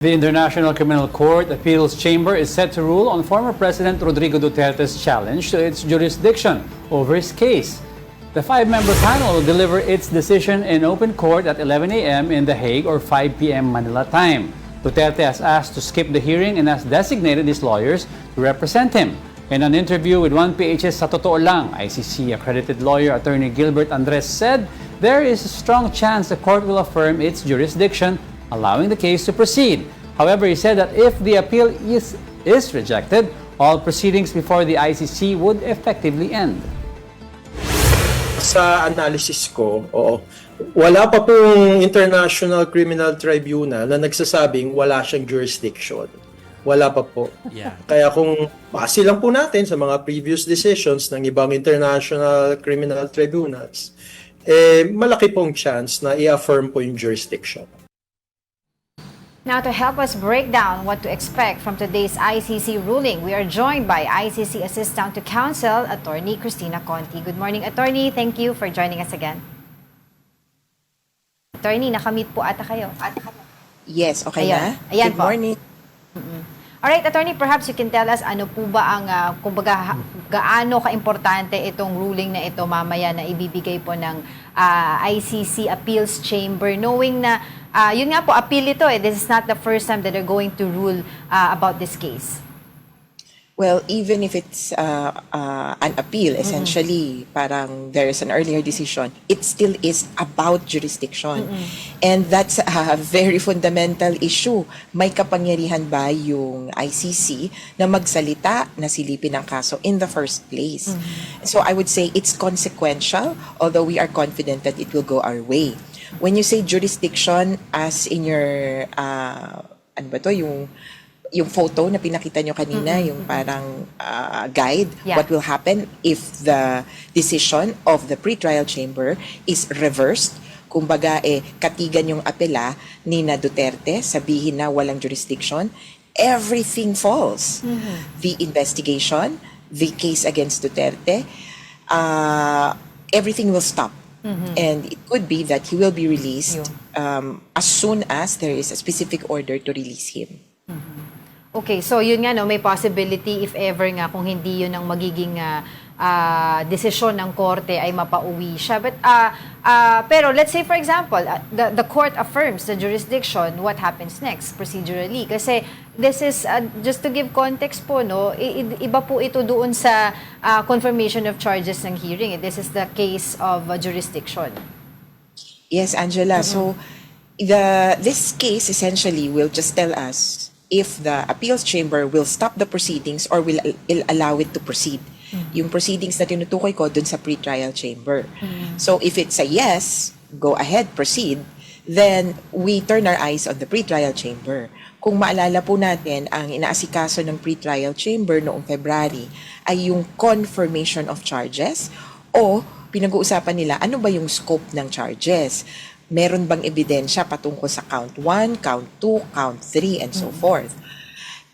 The International Criminal Court Appeals Chamber is set to rule on former President Rodrigo Duterte's challenge to its jurisdiction over his case. The five-member panel will deliver its decision in open court at 11 a.m. in The Hague or 5 p.m. Manila time. Duterte has asked to skip the hearing and has designated his lawyers to represent him. In an interview with 1PH's Sa Totoo Lang, ICC-accredited lawyer Attorney Gilbert Andres said there is a strong chance the court will affirm its jurisdiction, allowing the case to proceed. However, he said that if the appeal is rejected, all proceedings before the ICC would effectively end. Sa analysis ko, wala pa pong International Criminal Tribunal na nagsasabing wala siyang jurisdiction. Wala pa po. Yeah. Kaya kung base lang po natin sa mga previous decisions ng ibang International Criminal Tribunals, malaki pong chance na i-affirm po yung jurisdiction. Now, to help us break down what to expect from today's ICC ruling, we are joined by ICC Assistant to Counsel, Attorney Cristina Conti. Good morning, Attorney. Thank you for joining us again. Attorney, nakamute po ata kayo. Yes, okay Ayan. na? Ayan Good po. morning. Alright, Attorney, perhaps you can tell us ano po ba ang, kumbaga, gaano ka-importante itong ruling na ito mamaya na ibibigay po ng ICC Appeals Chamber, knowing na, yun nga po, appeal ito This is not the first time that they're going to rule about this case. Well, even if it's an appeal, essentially, parang there is an earlier decision, it still is about jurisdiction. And that's a very fundamental issue. May kapangyarihan ba yung ICC na magsalita na silipin ang kaso in the first place? So I would say it's consequential, although we are confident that it will go our way. When you say jurisdiction, as in your, ano ba to, yung photo na pinakita nyo kanina, yung parang guide, what will happen if the decision of the pretrial chamber is reversed. Kumbaga, katigan yung apela ni na Duterte, sabihin na walang jurisdiction, everything falls. The investigation, the case against Duterte, everything will stop. And it could be that he will be released as soon as there is a specific order to release him. Okay, so yun nga, no, may possibility if ever nga kung hindi yun ang magiging desisyon ng korte ay mapauwi siya. But, pero let's say for example, the court affirms the jurisdiction, what happens next procedurally? Kasi this is, just to give context po, no, iba po ito doon sa confirmation of charges ng hearing. This is the case of jurisdiction. Yes, Angela. So, this case essentially will just tell us if the appeals chamber will stop the proceedings or will allow it to proceed. Yung proceedings na tinutukoy ko dun sa pretrial chamber. So if it's a yes, go ahead, proceed, then we turn our eyes on the pretrial chamber. Kung maalala po natin, ang inaasikaso ng pretrial chamber noong February ay yung confirmation of charges o pinag-uusapan nila ano ba yung scope ng charges. Meron bang ebidensya patungkol sa count 1, count 2, count 3, and so forth.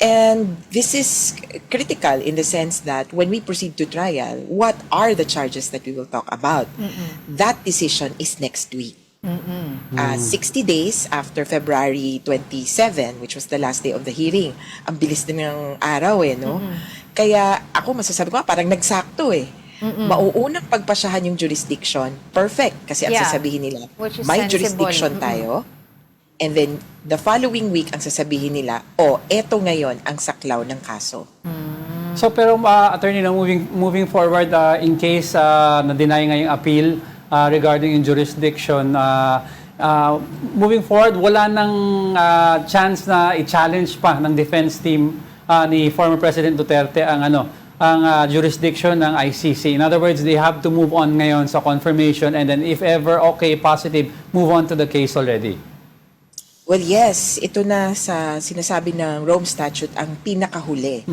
And this is critical in the sense that when we proceed to trial, what are the charges that we will talk about? That decision is next week. 60 days after February 27, which was the last day of the hearing. Ang bilis din ng araw no? Kaya ako masasabi ko, parang nagsakto mauunang pagpasyahan yung jurisdiction, perfect. Kasi ang sasabihin nila, may jurisdiction tayo. And then, the following week, ang sasabihin nila, eto ngayon ang saklaw ng kaso. So, pero attorney, moving forward, in case na-deny nga yung appeal regarding yung jurisdiction, moving forward, wala nang chance na i-challenge pa ng defense team ni former President Duterte ang jurisdiction ng ICC. In other words, they have to move on ngayon sa confirmation and then if ever positive, move on to the case already. Well, yes. Ito na sa sinasabi ng Rome Statute ang pinakahuli.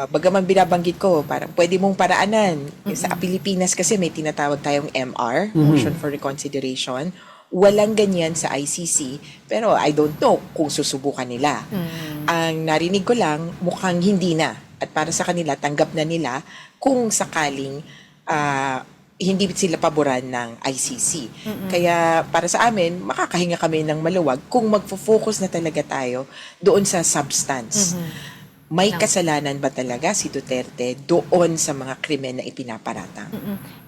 Bagaman binabanggit ko, parang pwede mong paraanan. Sa Pilipinas kasi may tinatawag tayong MR, Motion for Reconsideration. Walang ganyan sa ICC, pero I don't know kung susubukan nila. Ang narinig ko lang, mukhang hindi na. At para sa kanila, tanggap na nila kung sakaling hindi sila paboran ng ICC. Kaya para sa amin, makakahinga kami ng maluwag kung magfo-focus na talaga tayo doon sa substance. May kasalanan ba talaga si Duterte doon sa mga krimen na ipinaparatang?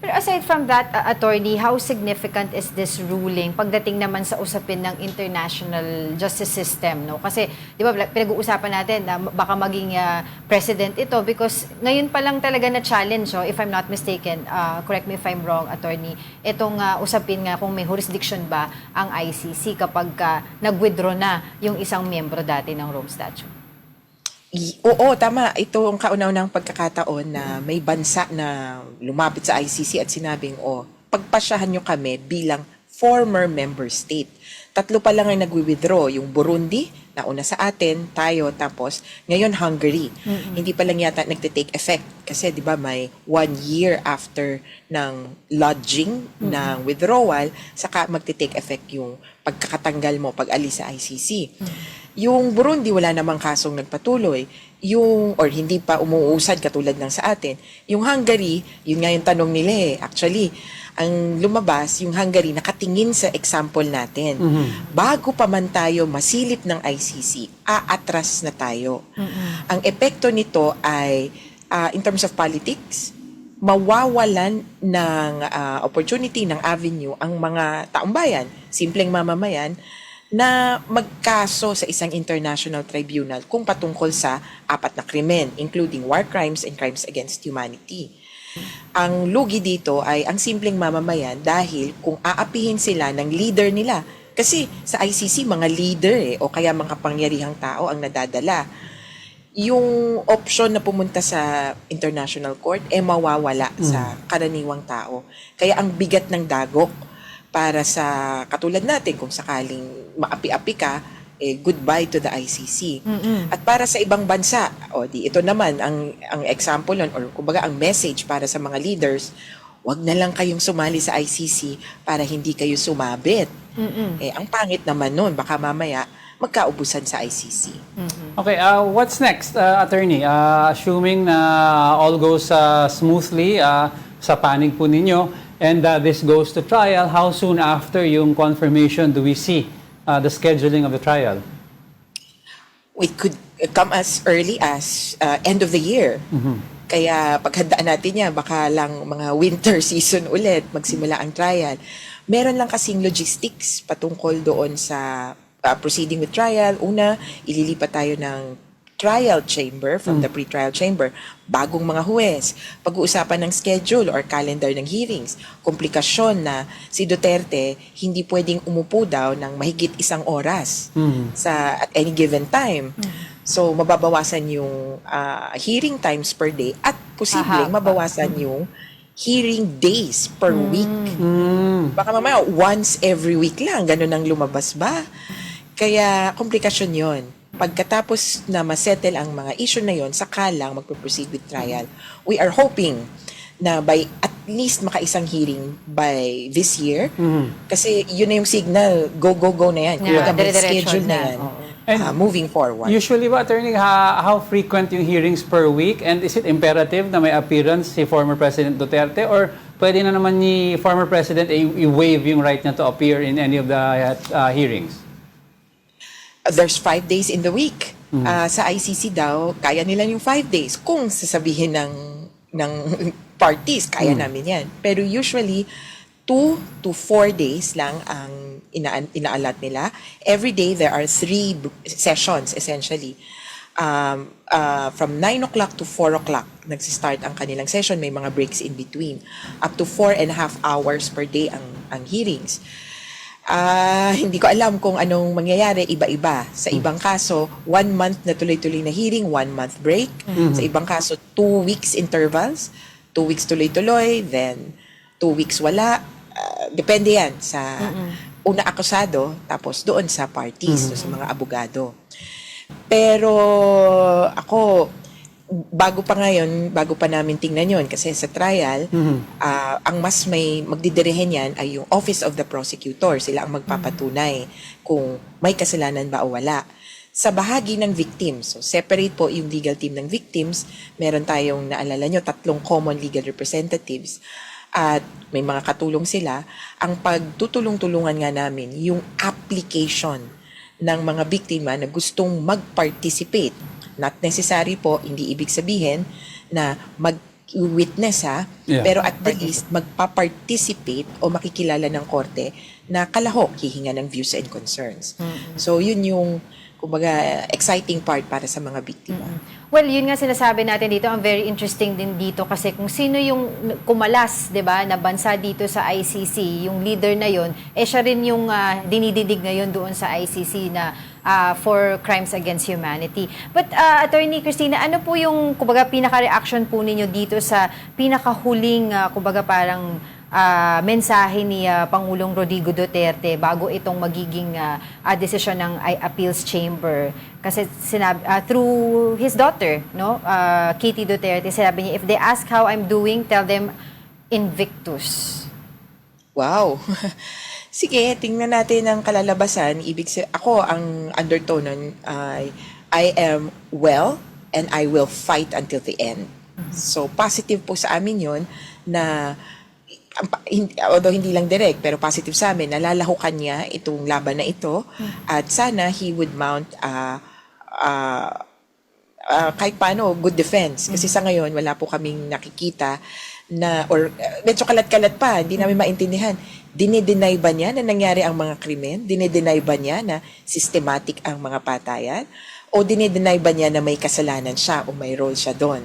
Pero aside from that, attorney, how significant is this ruling pagdating naman sa usapin ng international justice system? No? Kasi, di ba, pinag-uusapan natin na baka maging president ito because ngayon pa lang talaga na challenge, if I'm not mistaken, correct me if I'm wrong, attorney, itong usapin nga kung may jurisdiction ba ang ICC kapag nag-withdraw na yung isang miyembro dati ng Rome Statute. Oo, tama. Ito ang kauna-unang pagkakataon na may bansa na lumapit sa ICC at sinabing, pagpasyahan nyo kami bilang former member state. 3 pa lang ang nagwi-withdraw. Yung Burundi, nauna sa atin, tayo, tapos ngayon Hungary. Hindi pa lang yata nagte-take effect. Kasi di ba may 1 year after ng lodging ng withdrawal, saka magte-take effect yung pagkakatanggal mo, pag-alis sa ICC. Yung Burundi, wala namang kasong nagpatuloy. Or hindi pa umuusad katulad ng sa atin. Yung Hungary, yun nga yung tanong nila eh. Actually, ang lumabas, yung Hungary, nakatingin sa example natin. Bago pa man tayo masilip ng ICC, aatras na tayo. Ang epekto nito ay, in terms of politics, mawawalan ng opportunity, ng avenue, ang mga taong bayan, simpleng mamamayan, na magkaso sa isang international tribunal kung patungkol sa 4 na krimen, including war crimes and crimes against humanity. Ang lugi dito ay ang simpleng mamamayan dahil kung aapihin sila ng leader nila, kasi sa ICC mga leader o kaya mga pangyarihang tao ang nadadala, yung option na pumunta sa international court mawawala sa karaniwang tao. Kaya ang bigat ng dagok para sa katulad natin kung sakaling maapi-api ka, goodbye to the ICC. At para sa ibang bansa, ito naman ang example nun, or kumbaga ang message para sa mga leaders, wag na lang kayong sumali sa ICC para hindi kayo sumabit. Ang pangit naman nun, baka mamaya magkaubusan sa ICC. Okay, what's next, attorney? Assuming na all goes smoothly sa panig po ninyo, and this goes to trial, how soon after yung confirmation do we see the scheduling of the trial? It could come as early as end of the year. Kaya paghandaan natin yan, baka lang mga winter season ulit, magsimula ang trial. Meron lang kasing logistics patungkol doon sa proceeding with trial. Una, ililipat tayo ng trial chamber from the pre-trial chamber, bagong mga huwes, pag-uusapan ng schedule or calendar ng hearings, komplikasyon na si Duterte hindi pwedeng umupo daw ng mahigit 1 oras at any given time. So, mababawasan yung hearing times per day at posibleng mabawasan yung hearing days per week. Baka mamaya once every week lang, ganun ang lumabas ba? Kaya komplikasyon yon. Pagkatapos na masettle ang mga issue na yon, saka lang magpo-proceed with trial. We are hoping na by at least makaisang hearing by this year. Kasi yun na yung signal, go na yan. Yeah, Kumbaga, may schedule na yan. Moving forward. Usually ba, attorney, how frequent yung hearings per week? And is it imperative na may appearance si former President Duterte? Or pwede na naman ni former President i-waive yung right niya to appear in any of the hearings? There's 5 days in the week. Sa ICC daw, kaya nila yung 5 days. Kung sasabihin ng parties, kaya namin yan. Pero usually, 2 to 4 days lang ang inaalat nila. Every day, there are 3 sessions, essentially. From 9 o'clock to 4 o'clock, nagsistart ang kanilang session. May mga breaks in between. Up to 4.5 hours per day ang hearings. Hindi ko alam kung anong mangyayari, iba-iba. Sa ibang kaso, 1 month na tuloy-tuloy na hearing, 1 month break. Sa ibang kaso, 2 weeks intervals, 2 weeks tuloy-tuloy, then 2 weeks wala. Depende yan sa una akusado, tapos doon sa parties, sa mga abogado. Pero ako, bago pa namin tingnan yon kasi sa trial, ang mas may magdidirihin yan ay yung Office of the Prosecutor. Sila ang magpapatunay kung may kasalanan ba o wala. Sa bahagi ng victims, so separate po yung legal team ng victims, meron tayong, naalala nyo, 3 common legal representatives. at may mga katulong sila, ang pagtutulong-tulungan nga namin yung application ng mga biktima na gustong mag-participate. Not necessary po, hindi ibig sabihin na mag-witness Yeah. pero at the least magpa-participate o makikilala ng korte na kalahok hihinga ng views and concerns. So yun yung kumbaga exciting part para sa mga biktima. Well, yun nga sinasabi natin dito, ang very interesting din dito kasi kung sino yung kumalas, 'di ba, na bansa dito sa ICC, yung leader na yon, siya rin yung dinididig ngayon doon sa ICC na for crimes against humanity. But Attorney Cristina, ano po yung kumbaga pinaka-reaction po ninyo dito sa pinakahuling kumbaga parang mensahe ni Pangulong Rodrigo Duterte bago itong magiging desisyon ng Appeals Chamber? Kasi sinabi, through his daughter, no, Kitty Duterte, sinabi niya, if they ask how I'm doing, tell them Invictus. Wow! Sige, tingnan natin ang kalalabasan. Ako, ang undertone nun ay I am well and I will fight until the end. So, positive po sa amin yun na although hindi lang direct, pero positive sa amin, nalalahukan niya itong laban na ito at sana he would mount kahit paano, good defense. Kasi sa ngayon, wala po kaming nakikita na, or medyo kalat-kalat pa, hindi namin maintindihan. Dinideny ba niya na nangyari ang mga krimen? Dinideny ba niya na systematic ang mga patayan? O dinideny ba niya na may kasalanan siya o may role siya doon?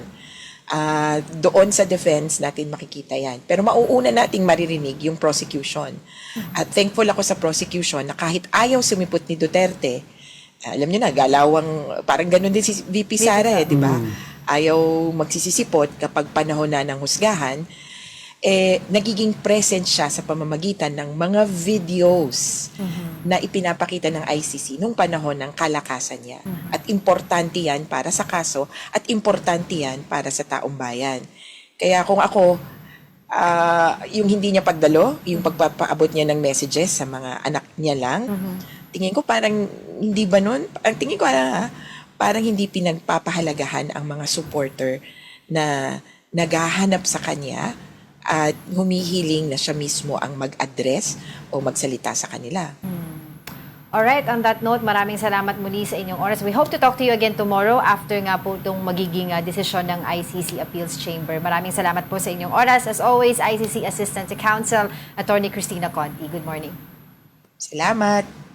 Doon sa defense natin makikita yan. Pero mauuna nating maririnig yung prosecution. At thankful ako sa prosecution na kahit ayaw sumipot ni Duterte, alam niyo na, galawang, parang ganun din si VP Sara, di ba? Ayaw magsisisipot kapag panahon na ng husgahan, nagiging present siya sa pamamagitan ng mga videos na ipinapakita ng ICC nung panahon ng kalakasan niya. At importante yan para sa kaso at importante yan para sa taong bayan. Kaya kung ako, yung hindi niya pagdalo, yung pagpapaabot niya ng messages sa mga anak niya lang, tingin ko parang hindi ba nun? Tingin ko parang hindi pinagpapahalagahan ang mga supporter na naghahanap sa kanya at humihiling na siya mismo ang mag-address o magsalita sa kanila. Alright, on that note, maraming salamat muli sa inyong oras. We hope to talk to you again tomorrow after nga po itong magiging desisyon ng ICC Appeals Chamber. Maraming salamat po sa inyong oras. As always, ICC Assistant to Counsel, Attorney Cristina Conti. Good morning. Salamat!